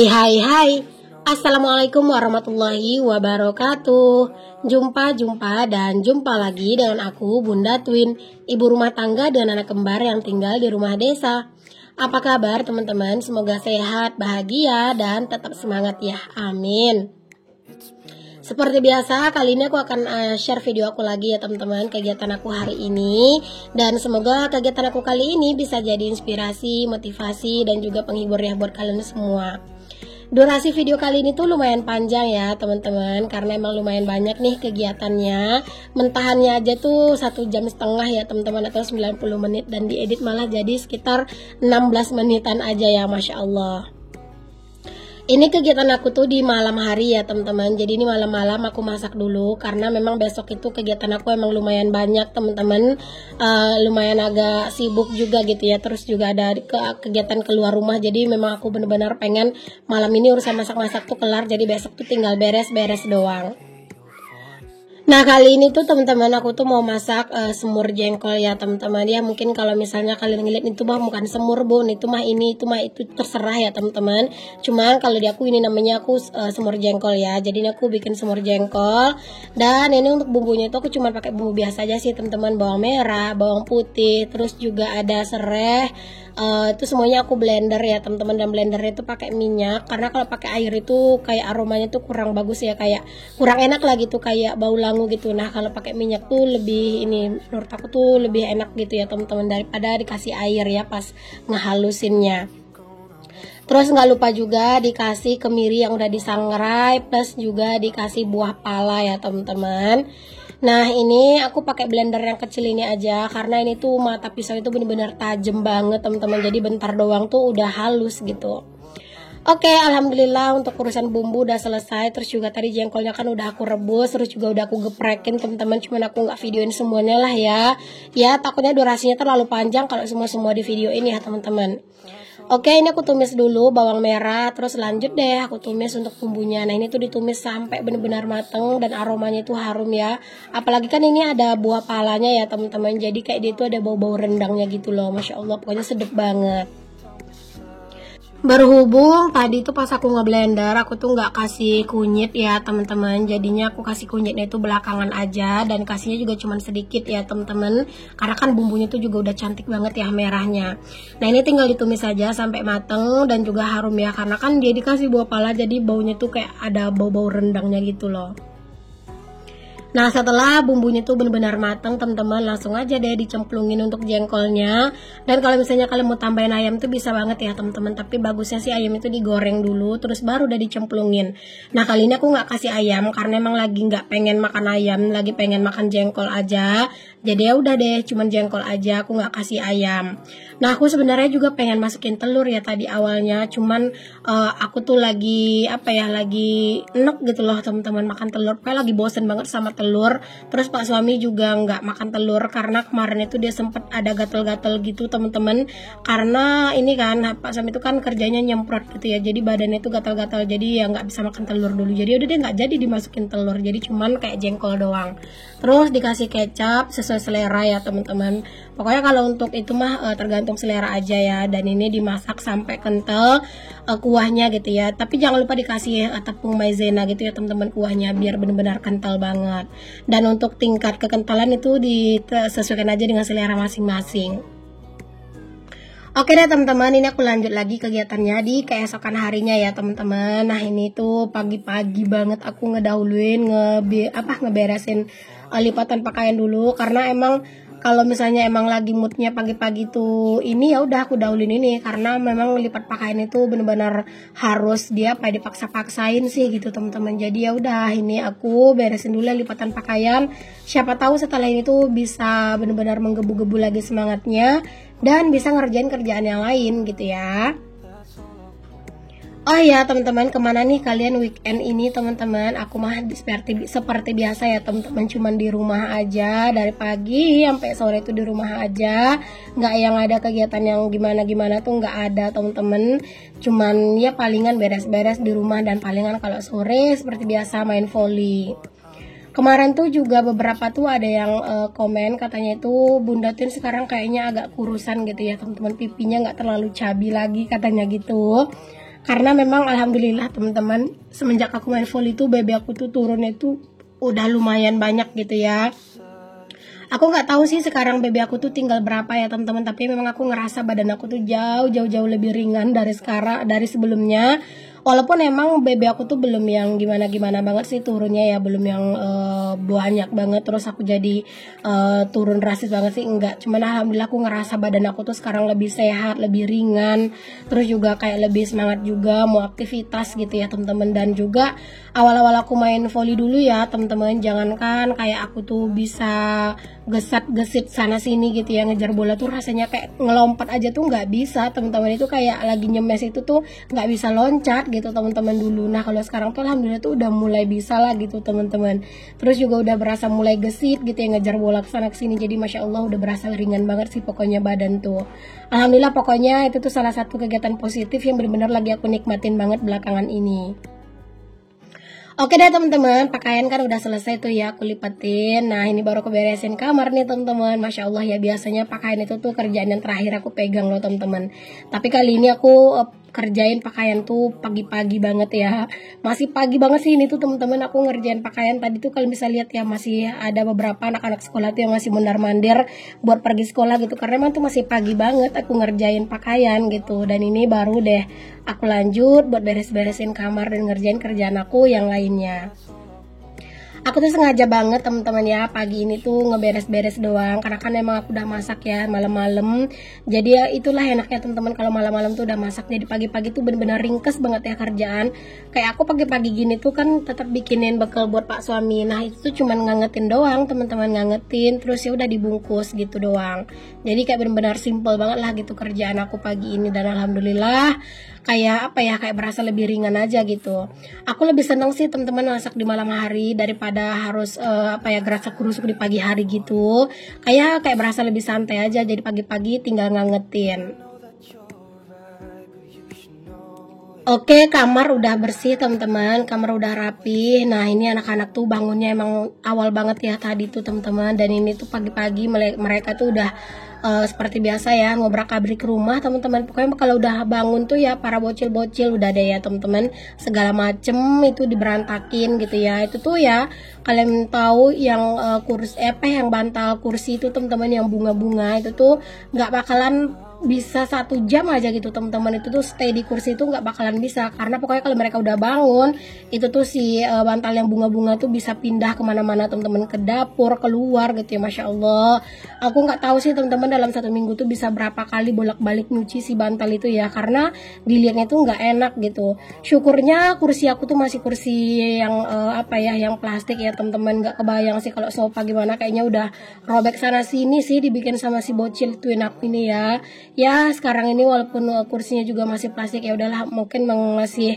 Hai. Assalamualaikum warahmatullahi wabarakatuh. Jumpa lagi dengan aku Bunda Twin, ibu rumah tangga dan anak kembar yang tinggal di rumah desa. Apa kabar teman-teman? Semoga sehat, bahagia, dan tetap semangat ya. Amin. Seperti biasa, kali ini aku akan share video aku lagi ya teman-teman, kegiatan aku hari ini. Dan semoga kegiatan aku kali ini bisa jadi inspirasi, motivasi, dan juga penghibur ya buat kalian semua. Durasi video kali ini tuh lumayan panjang ya teman-teman, karena emang lumayan banyak nih kegiatannya. Mentahannya aja tuh 1,5 jam ya teman-teman, atau 90 menit, dan diedit malah jadi sekitar 16 menitan aja ya, Masya Allah. Ini kegiatan aku tuh di malam hari ya teman-teman. Jadi ini malam-malam aku masak dulu, karena memang besok itu kegiatan aku emang lumayan banyak teman-teman. Lumayan agak sibuk juga gitu ya. Terus juga ada kegiatan keluar rumah. Jadi memang aku bener-bener pengen malam ini urusan masak-masak tuh kelar. Jadi besok tuh tinggal beres-beres doang. Nah, kali ini tuh teman-teman aku tuh mau masak semur jengkol ya teman-teman ya. Mungkin kalau misalnya kalian ngeliat itu mah bukan semur bun, itu mah itu terserah ya teman-teman. Cuma kalau di aku ini namanya aku semur jengkol ya. Jadi ini aku bikin semur jengkol. Dan ini untuk bumbunya itu aku cuma pakai bumbu biasa aja sih teman-teman, bawang merah, bawang putih, terus juga ada serai. Itu semuanya aku blender ya teman-teman, dan blendernya itu pakai minyak, karena kalau pakai air itu kayak aromanya tuh kurang bagus ya, kayak kurang enak lah gitu, kayak bau langu gitu. Nah kalau pakai minyak tuh lebih, ini menurut aku tuh lebih enak gitu ya teman-teman, daripada dikasih air ya pas ngehalusinnya. Terus nggak lupa juga dikasih kemiri yang udah disangrai, plus juga dikasih buah pala ya teman-teman. Nah ini aku pakai blender yang kecil ini aja, karena ini tuh mata pisau itu bener-bener tajam banget teman-teman. Jadi bentar doang tuh udah halus gitu. Oke, alhamdulillah untuk urusan bumbu udah selesai. Terus juga tadi jengkolnya kan udah aku rebus, terus juga udah aku geprekin teman-teman. Cuman aku nggak videoin semuanya lah ya. Ya takutnya durasinya terlalu panjang kalau semua di video ini ya teman-teman. Oke, ini aku tumis dulu bawang merah, terus lanjut deh aku tumis untuk bumbunya. Nah ini tuh ditumis sampai benar-benar mateng dan aromanya itu harum ya. Apalagi kan ini ada buah palanya ya teman-teman. Jadi kayak dia tuh ada bau-bau rendangnya gitu loh, Masya Allah, pokoknya sedap banget. Berhubung tadi tuh pas aku ngeblender aku tuh nggak kasih kunyit ya teman-teman, jadinya aku kasih kunyitnya itu belakangan aja, dan kasihnya juga cuman sedikit ya teman-teman, karena kan bumbunya tuh juga udah cantik banget ya merahnya. Nah ini tinggal ditumis saja sampai mateng dan juga harum ya, karena kan dia dikasih buah pala, jadi baunya tuh kayak ada bau-bau rendangnya gitu loh. Nah setelah bumbunya tuh benar-benar matang teman-teman, langsung aja deh dicemplungin untuk jengkolnya. Dan kalau misalnya kalian mau tambahin ayam tuh bisa banget ya teman-teman, tapi bagusnya sih ayam itu digoreng dulu terus baru udah dicemplungin. Nah kali ini aku nggak kasih ayam karena emang lagi nggak pengen makan ayam, lagi pengen makan jengkol aja. Jadi ya udah deh, cuman jengkol aja, aku nggak kasih ayam. Nah aku sebenarnya juga pengen masukin telur ya tadi awalnya, cuman aku tuh lagi lagi enek gitu loh teman-teman makan telur, kayak lagi bosen banget sama telur. Terus Pak suami juga nggak makan telur karena kemarin itu dia sempet ada gatel-gatel gitu teman-teman, karena ini kan Pak suami itu kan kerjanya nyemprot gitu ya, jadi badannya itu gatal-gatal, jadi ya nggak bisa makan telur dulu. Jadi udah dia nggak jadi dimasukin telur, jadi cuman kayak jengkol doang. Terus dikasih kecap sesuai selera ya teman-teman. Pokoknya kalau untuk itu mah tergantung selera aja ya. Dan ini dimasak sampai kental kuahnya gitu ya. Tapi jangan lupa dikasih tepung maizena gitu ya teman-teman, kuahnya biar benar-benar kental banget. Dan untuk tingkat kekentalan itu disesuaikan aja dengan selera masing-masing. Oke deh teman-teman, ini aku lanjut lagi kegiatannya di keesokan harinya ya teman-teman. Nah ini tuh pagi-pagi banget aku ngedahuluin ngeberesin lipatan pakaian dulu, karena emang kalau misalnya emang lagi moodnya pagi-pagi tuh ini ya udah aku dahulin ini, karena memang lipat pakaian itu benar-benar harus dia dipaksa-paksain sih gitu teman-teman. Jadi ya udah ini aku beresin dulu lipatan pakaian, siapa tahu setelah ini tuh bisa benar-benar menggebu-gebu lagi semangatnya dan bisa ngerjain kerjaan yang lain gitu ya. Oh ya teman-teman, kemana nih kalian weekend ini teman-teman? Aku mah seperti biasa ya teman-teman, cuman di rumah aja dari pagi sampai sore itu di rumah aja, nggak yang ada kegiatan yang gimana-gimana tuh nggak ada teman-teman. Cuman ya palingan beres-beres di rumah, dan palingan kalau sore seperti biasa main volley. Kemarin tuh juga beberapa tuh ada yang komen katanya itu Bunda Tin sekarang kayaknya agak kurusan gitu ya teman-teman, pipinya nggak terlalu cabi lagi katanya gitu. Karena memang alhamdulillah teman-teman, semenjak aku main volley itu BB aku tuh turunnya itu udah lumayan banyak gitu ya. Aku nggak tahu sih sekarang BB aku tuh tinggal berapa ya teman-teman, tapi memang aku ngerasa badan aku tuh jauh lebih ringan dari sekarang, dari sebelumnya. Walaupun emang BB aku tuh belum yang gimana-gimana banget sih turunnya ya, belum yang banyak banget terus aku jadi turun drastis banget sih, enggak. Cuman alhamdulillah aku ngerasa badan aku tuh sekarang lebih sehat, lebih ringan, terus juga kayak lebih semangat juga mau aktivitas gitu ya teman-teman. Dan juga awal-awal aku main volley dulu ya teman-teman, jangankan kayak aku tuh bisa gesat-gesit sana sini gitu ya, ngejar bola tuh rasanya kayak ngelompat aja tuh nggak bisa teman-teman, itu kayak lagi nyemes itu tuh nggak bisa loncat gitu teman-teman dulu. Nah kalau sekarang tuh alhamdulillah tuh udah mulai bisa lah gitu teman-teman, terus juga udah berasa mulai gesit gitu ya, ngejar bola kesana kesini, jadi masya Allah udah berasa ringan banget sih pokoknya badan tuh. Alhamdulillah pokoknya itu tuh salah satu kegiatan positif yang benar-benar lagi aku nikmatin banget belakangan ini. Oke deh teman-teman, pakaian kan udah selesai tuh ya, aku lipatin. Nah ini baru aku beresin kamar nih teman-teman. Masya Allah ya, biasanya pakaian itu tuh kerjaan yang terakhir aku pegang loh teman-teman. Tapi kali ini aku kerjain pakaian tuh pagi-pagi banget ya. Masih pagi banget sih ini tuh teman-teman, aku ngerjain pakaian tadi tuh. Kalau bisa lihat ya, masih ada beberapa anak-anak sekolah tuh yang masih mondar-mandir buat pergi sekolah gitu, karena emang tuh masih pagi banget aku ngerjain pakaian gitu. Dan ini baru deh aku lanjut buat beres-beresin kamar dan ngerjain kerjaan aku yang lainnya. Aku tuh sengaja banget teman-teman ya pagi ini tuh ngeberes-beres doang, karena kan emang aku udah masak ya malam-malam. Jadi ya itulah enaknya teman-teman kalau malam-malam tuh udah masak, jadi pagi-pagi tuh bener-bener ringkes banget ya kerjaan. Kayak aku pagi-pagi gini tuh kan tetap bikinin bekal buat pak suami. Nah itu tuh cuman ngangetin doang teman-teman, ngangetin terus ya udah dibungkus gitu doang. Jadi kayak bener-bener simple banget lah gitu kerjaan aku pagi ini, dan alhamdulillah kayak apa ya, kayak berasa lebih ringan aja gitu. Aku lebih seneng sih teman-teman masak di malam hari daripada harus apa ya, gerasak-gerusuk di pagi hari gitu. Kayak berasa lebih santai aja, jadi pagi-pagi tinggal ngangetin. Oke, kamar udah bersih teman-teman, kamar udah rapi. Nah ini anak-anak tuh bangunnya emang awal banget ya tadi tuh teman-teman, dan ini tuh pagi-pagi mereka tuh udah seperti biasa ya ngobrak-abrik rumah teman-teman. Pokoknya kalau udah bangun tuh ya para bocil-bocil udah deh ya teman-teman, segala macem itu diberantakin gitu ya. Itu tuh ya kalian tahu yang kursi yang bantal kursi itu teman-teman, yang bunga-bunga itu tuh nggak bakalan bisa 1 jam aja gitu teman-teman, itu tuh stay di kursi itu nggak bakalan bisa, karena pokoknya kalau mereka udah bangun itu tuh si bantal yang bunga-bunga tuh bisa pindah kemana-mana teman-teman, ke dapur, keluar gitu ya. Masya Allah, aku nggak tahu sih teman-teman dalam 1 minggu tuh bisa berapa kali bolak-balik nyuci si bantal itu ya, karena dilihatnya tuh nggak enak gitu. Syukurnya kursi aku tuh masih kursi yang apa ya, yang plastik ya teman-teman. Nggak kebayang sih kalau sofa gimana, kayaknya udah robek sana sini sih dibikin sama si bocil twin aku ini ya. Ya sekarang ini walaupun kursinya juga masih plastik, ya udahlah mungkin masih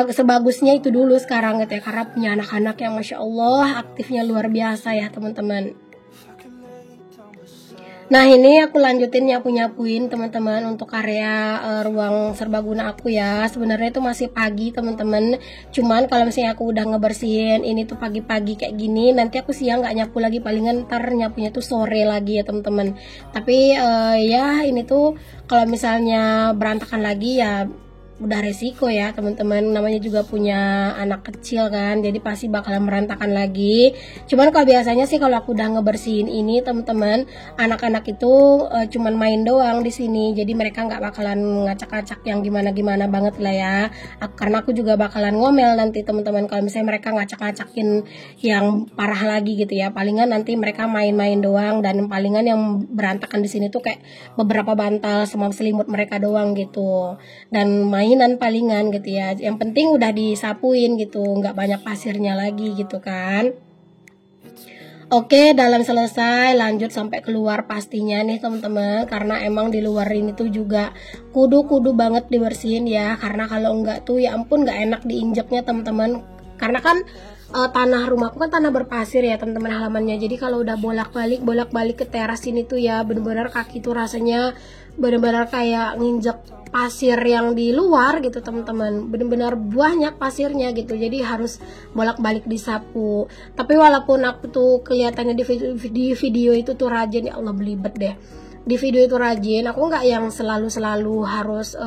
sebagusnya itu dulu sekarang gitu ya, karena punya anak-anak yang masya Allah aktifnya luar biasa ya teman-teman. Nah ini aku lanjutin nyapu-nyapuin teman-teman untuk area ruang serbaguna aku ya. Sebenarnya itu masih pagi teman-teman, cuman kalau misalnya aku udah ngebersihin ini tuh pagi-pagi kayak gini, nanti aku siang nggak nyapu lagi, palingan ntar nyapunya tuh sore lagi ya teman-teman. Tapi ya ini tuh kalau misalnya berantakan lagi ya udah resiko ya teman-teman, namanya juga punya anak kecil kan, jadi pasti bakalan merantakan lagi. Cuman kalau biasanya sih kalau aku udah ngebersihin ini teman-teman, anak-anak itu cuman main doang di sini, jadi mereka nggak bakalan ngacak-ngacak yang gimana-gimana banget lah ya. Karena aku juga bakalan ngomel nanti teman-teman kalau misalnya mereka ngacak-ngacakin yang parah lagi gitu ya. Palingan nanti mereka main-main doang, dan palingan yang berantakan di sini tuh kayak beberapa bantal sama selimut mereka doang gitu, dan mainan palingan gitu ya. Yang penting udah disapuin gitu, nggak banyak pasirnya lagi gitu kan. Oke, dalam selesai lanjut sampai keluar pastinya nih teman-teman, karena emang di luar ini tuh juga kudu banget dibersihin ya, karena kalau enggak tuh ya ampun nggak enak diinjeknya teman-teman. Karena kan tanah rumahku kan tanah berpasir ya teman-teman halamannya, jadi kalau udah bolak-balik ke teras ini tuh ya bener-bener kaki tuh rasanya bener-bener kayak nginjek pasir yang di luar gitu teman-teman, bener-bener banyak pasirnya gitu, jadi harus bolak-balik disapu. Tapi walaupun aku tuh kelihatannya di video itu tuh rajin, ya Allah belibet deh, di video itu rajin, aku nggak yang selalu harus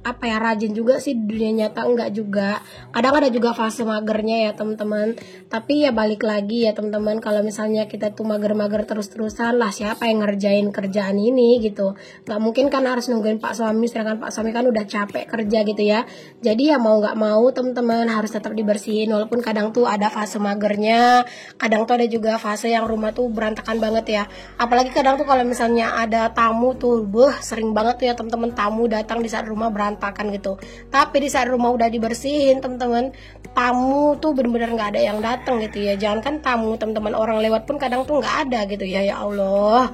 apa ya, rajin juga sih di dunia nyata, enggak juga. Kadang ada juga fase magernya ya teman-teman. Tapi ya balik lagi ya teman-teman, kalau misalnya kita tuh mager-mager terus-terusan lah, siapa yang ngerjain kerjaan ini gitu. Nggak mungkin kan harus nungguin Pak suami, sedangkan Pak suami kan udah capek kerja gitu ya. Jadi ya mau nggak mau teman-teman harus tetap dibersihin, walaupun kadang tuh ada fase magernya, kadang tuh ada juga fase yang rumah tuh berantakan banget ya. Apalagi kadang tuh kalau misalnya ada tamu tuh, sering banget tuh ya teman-teman, tamu datang di saat rumah berantakan gitu. Tapi di saat rumah udah dibersihin teman-teman, tamu tuh bener-bener nggak ada yang datang gitu ya. Jangan kan tamu teman-teman, orang lewat pun kadang tuh nggak ada gitu ya. Ya Allah.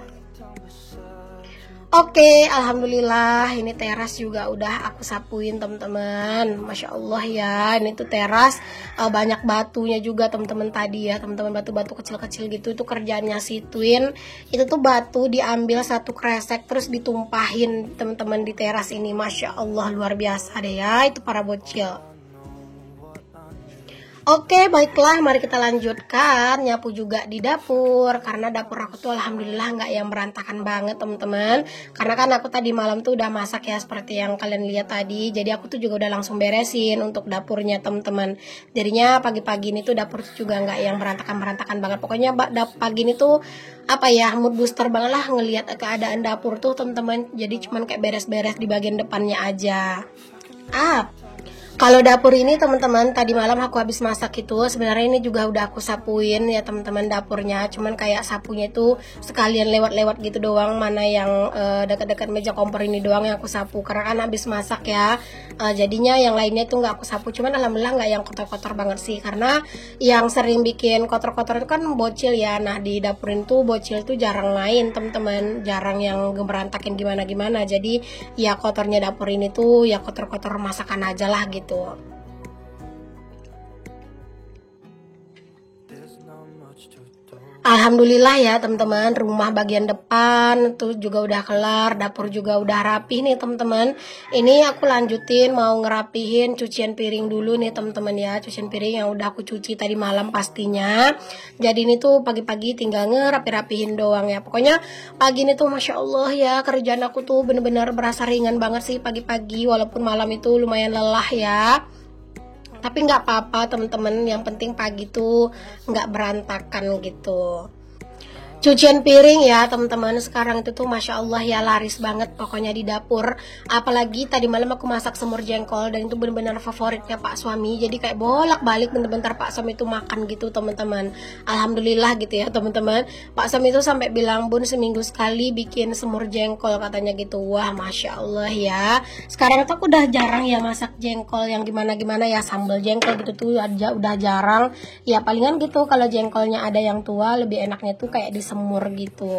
Oke, alhamdulillah ini teras juga udah aku sapuin teman-teman. Masya Allah ya, ini tuh teras banyak batunya juga teman-teman tadi ya, teman-teman, batu-batu kecil-kecil gitu. Itu kerjaannya si Twin. Itu tuh batu diambil satu kresek terus ditumpahin teman-teman di teras ini. Masya Allah luar biasa deh ya, itu para bocil. Oke, baiklah, mari kita lanjutkan nyapu juga di dapur. Karena dapur aku tuh alhamdulillah nggak yang berantakan banget teman-teman. Karena kan aku tadi malam tuh udah masak ya, seperti yang kalian lihat tadi. Jadi aku tuh juga udah langsung beresin untuk dapurnya teman-teman. Jadinya pagi-pagi ini tuh dapur juga nggak yang berantakan-berantakan banget. Pokoknya pagi ini tuh apa ya, mood booster banget lah ngelihat keadaan dapur tuh teman-teman. Jadi cuman kayak beres-beres di bagian depannya aja. Kalau dapur ini teman-teman, tadi malam aku habis masak itu, sebenarnya ini juga udah aku sapuin ya teman-teman dapurnya. Cuman kayak sapunya itu sekalian lewat-lewat gitu doang, mana yang dekat-dekat meja kompor ini doang yang aku sapu. Karena kan habis masak ya, jadinya yang lainnya itu nggak aku sapu. Cuman alhamdulillah nggak yang kotor-kotor banget sih. Karena yang sering bikin kotor-kotor itu kan bocil ya. Nah di dapur itu bocil itu jarang main teman-teman, jarang yang berantakin gimana-gimana. Jadi ya kotornya dapur ini tuh ya kotor-kotor masakan aja lah gitu. Alhamdulillah ya teman-teman, rumah bagian depan tuh juga udah kelar, dapur juga udah rapih nih teman-teman. Ini aku lanjutin mau ngerapihin cucian piring dulu nih teman-teman ya, cucian piring yang udah aku cuci tadi malam pastinya. Jadi ini tuh pagi-pagi tinggal ngerapi-rapihin doang ya. Pokoknya pagi ini tuh Masya Allah ya, kerjaan aku tuh bener-bener berasa ringan banget sih pagi-pagi, walaupun malam itu lumayan lelah ya. Tapi nggak apa-apa teman-teman, yang penting pagi tuh nggak berantakan gitu. Cucian piring ya teman-teman, sekarang itu tuh Masya Allah ya laris banget pokoknya di dapur. Apalagi tadi malam aku masak semur jengkol, dan itu benar-benar favoritnya Pak suami. Jadi kayak bolak-balik bentar-bentar Pak suami itu makan gitu teman-teman. Alhamdulillah gitu ya teman-teman. Pak suami itu sampai bilang, Bun seminggu sekali bikin semur jengkol katanya gitu. Wah Masya Allah ya. Sekarang tuh aku udah jarang ya masak jengkol yang gimana-gimana ya, sambal jengkol gitu tuh aja udah jarang. Ya palingan gitu kalau jengkolnya ada yang tua, lebih enaknya tuh kayak di semur gitu.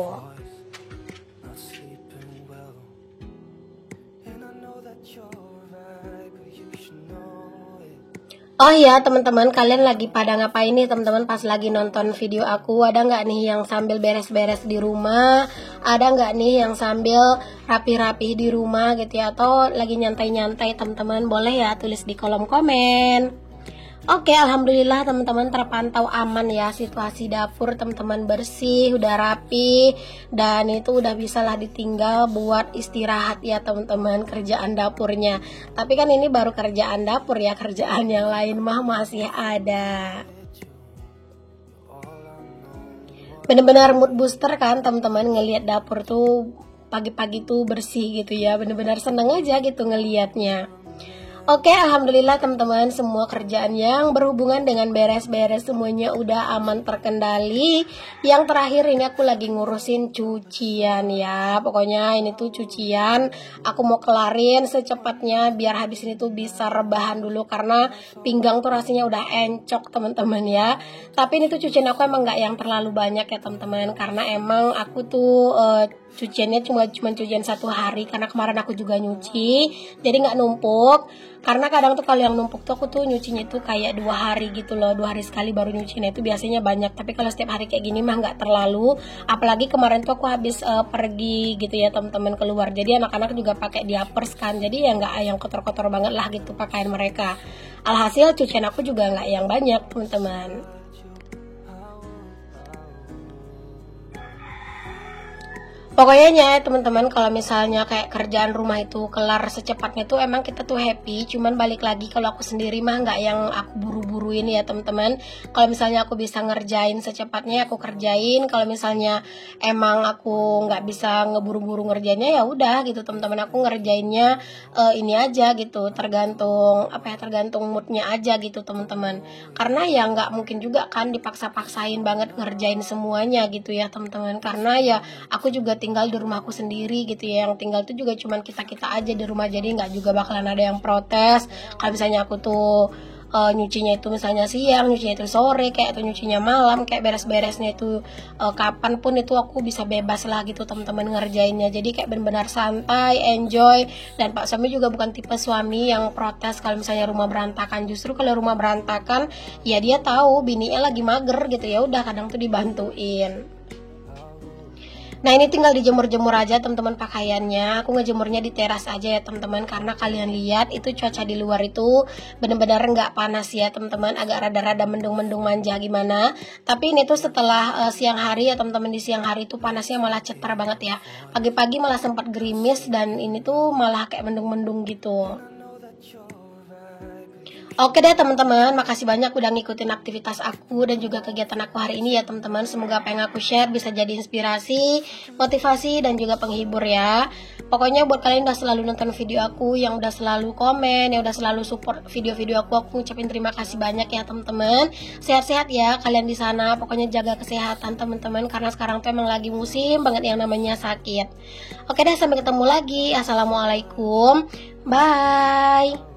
Oh iya teman-teman, kalian lagi pada ngapain nih teman-teman pas lagi nonton video aku? Ada nggak nih yang sambil beres-beres di rumah? Ada nggak nih yang sambil rapi-rapi di rumah gitu ya? Atau lagi nyantai-nyantai teman-teman? Boleh ya tulis di kolom komen. Oke, alhamdulillah teman-teman terpantau aman ya situasi dapur, teman-teman bersih, udah rapi, dan itu udah bisa lah ditinggal buat istirahat ya teman-teman kerjaan dapurnya. Tapi kan ini baru kerjaan dapur ya, kerjaan yang lain mah masih ada. Bener-bener mood booster kan teman-teman ngelihat dapur tuh pagi-pagi tuh bersih gitu ya, bener-bener seneng aja gitu ngelihatnya. Oke, alhamdulillah teman-teman, semua kerjaan yang berhubungan dengan beres-beres semuanya udah aman terkendali. Yang terakhir ini aku lagi ngurusin cucian ya. Pokoknya ini tuh cucian aku mau kelarin secepatnya biar habis ini tuh bisa rebahan dulu, karena pinggang tuh rasanya udah encok teman-teman ya. Tapi ini tuh cucian aku emang nggak yang terlalu banyak ya teman-teman, karena emang aku tuh cuciannya cuma cucian 1 hari, karena kemarin aku juga nyuci, jadi nggak numpuk. Karena kadang tuh kalau yang numpuk tuh aku tuh nyucinya tuh kayak 2 hari gitu loh, 2 hari sekali baru nyuci. Nah itu biasanya banyak, tapi kalau setiap hari kayak gini mah nggak terlalu. Apalagi kemarin tuh aku habis pergi gitu ya teman-teman keluar, jadi anak-anak juga pakai diapers kan, jadi ya nggak yang kotor-kotor banget lah gitu pakaian mereka. Alhasil cucian aku juga nggak yang banyak teman-teman. Pokoknya ya teman-teman, kalau misalnya kayak kerjaan rumah itu kelar secepatnya tuh emang kita tuh happy. Cuman balik lagi, kalau aku sendiri mah nggak yang aku buru-buruin ya teman-teman. Kalau misalnya aku bisa ngerjain secepatnya aku kerjain. Kalau misalnya emang aku nggak bisa ngeburu-buru ngerjainnya ya udah gitu teman-teman, aku ngerjainnya ini aja gitu, tergantung tergantung moodnya aja gitu teman-teman. Karena ya nggak mungkin juga kan dipaksa-paksain banget ngerjain semuanya gitu ya teman-teman. Karena ya aku juga tinggal di rumahku sendiri gitu ya, yang tinggal tuh juga cuman kita aja di rumah, jadi nggak juga bakalan ada yang protes kalau misalnya aku tuh nyucinya itu misalnya siang, nyucinya itu sore, kayak atau nyucinya malam, kayak beres-beresnya itu kapan pun itu aku bisa bebas lah gitu teman-teman ngerjainnya. Jadi kayak benar-benar santai, enjoy. Dan Pak suami juga bukan tipe suami yang protes kalau misalnya rumah berantakan. Justru kalau rumah berantakan ya dia tahu bininya lagi mager gitu, ya udah kadang tuh dibantuin. Nah ini tinggal dijemur-jemur aja teman-teman pakaiannya. Aku ngejemurnya di teras aja ya teman-teman, karena kalian lihat itu cuaca di luar itu bener-bener nggak panas ya teman-teman, agak rada-rada mendung-mendung manja gimana. Tapi ini tuh setelah siang hari ya teman-teman, di siang hari itu panasnya malah cetar banget ya. Pagi-pagi malah sempat gerimis dan ini tuh malah kayak mendung-mendung gitu. Oke deh teman-teman, makasih banyak udah ngikutin aktivitas aku dan juga kegiatan aku hari ini ya teman-teman. Semoga apa yang aku share bisa jadi inspirasi, motivasi, dan juga penghibur ya. Pokoknya buat kalian udah selalu nonton video aku, yang udah selalu komen, yang udah selalu support video-video aku ngucapin terima kasih banyak ya teman-teman. Sehat-sehat ya kalian di sana. Pokoknya jaga kesehatan teman-teman, karena sekarang tuh emang lagi musim banget yang namanya sakit. Oke deh, sampai ketemu lagi. Assalamualaikum. Bye.